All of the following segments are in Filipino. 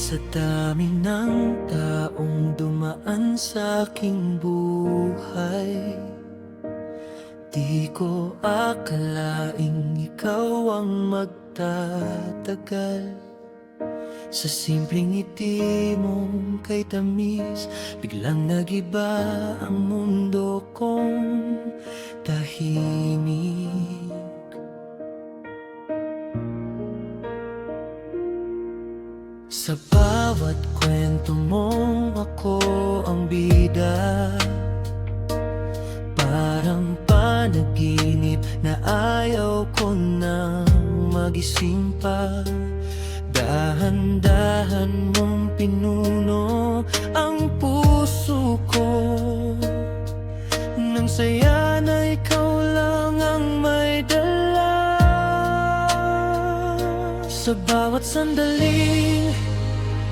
Sa dami ng taong dumaan sa aking buhay, di ko akalaing ikaw ang magtatagal. Sa simpleng ngiti mong kay tamis, biglang nagiba ang mundo kong tahimik. Sa bawat kwento mong ako ang bida, parang panaginip na ayaw ko nang magising pa. Dahan-dahan mong pinuno ang puso ko, nang saya na ikaw lang ang may dala. Sa bawat sandaling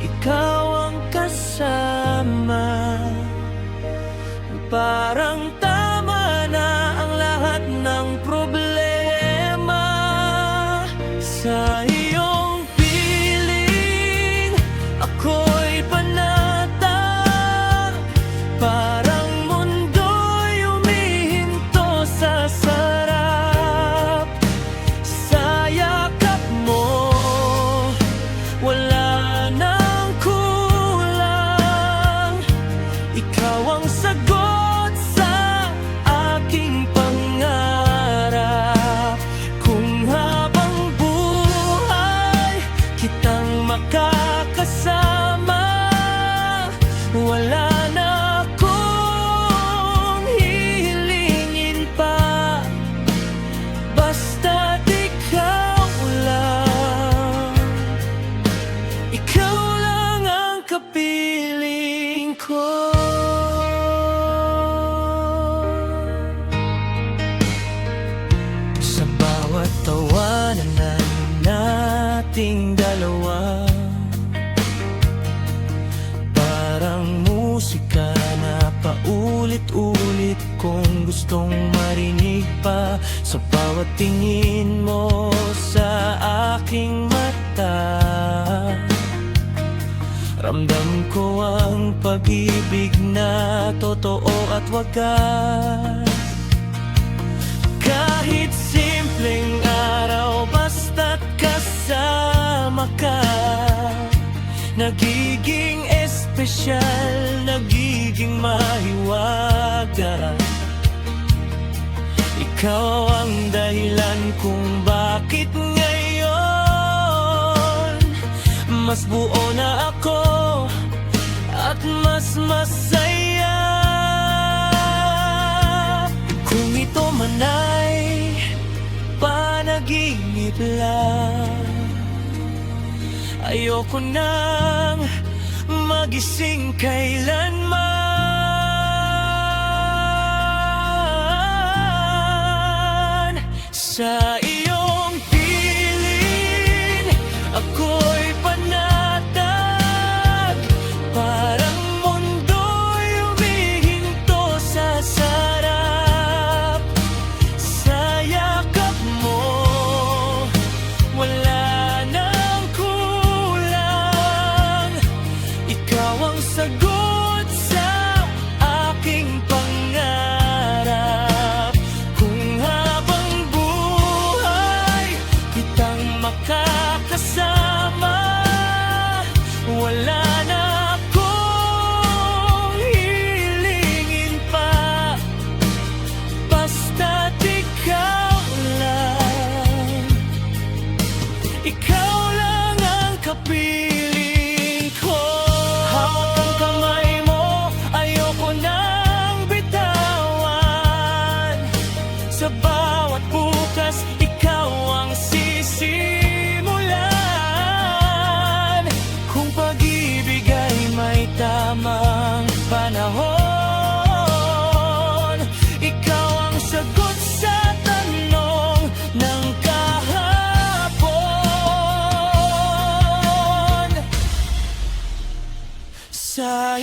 ikaw ang kasama, parang tama na ang lahat ng problema. Sa iyong piling ako'y panatag, parang mundo'y humihinto sa sarap. Sa yakap mo wala ang sagot sa aking pangarap. Kung habang buhay kitang makakasama, wala na akong hihilingin pa, basta't ikaw lang. Ikaw lang ang kapiling ko. Tawanan nating dalawa, parang musika na paulit-ulit kong gustong marinig pa. Sa bawat tingin mo sa aking mata, ramdam ko ang pag-ibig na totoo at wagas. Kahit simpleng araw, basta't kasama ka, nagiging espesyal, nagiging mahiwaga. Ikaw ang dahilan kung bakit ngayon mas buo na ako at mas masaya. Kung ito man ay panaginip lang, ayoko nang magising kailanman. Sa iyong piling ako'y panatag, parang mundo'y humihinto sa sarap. Sa yakap mo wala nang kulang, ikaw ang sagot sa aking pangarap. Kung habang buhay kitang makakasama, wala na akong hihilingin pa, basta't ikaw lang. Ikaw lang ang kapiling ko. Hawak ang kamay mo, ayoko nang bitawan. Sa bawat bukas, ikaw ang sisimulan. Kung pag-ibig ay may tamang panahon, ikaw ang sagot sa tanong ng kahapon. Sa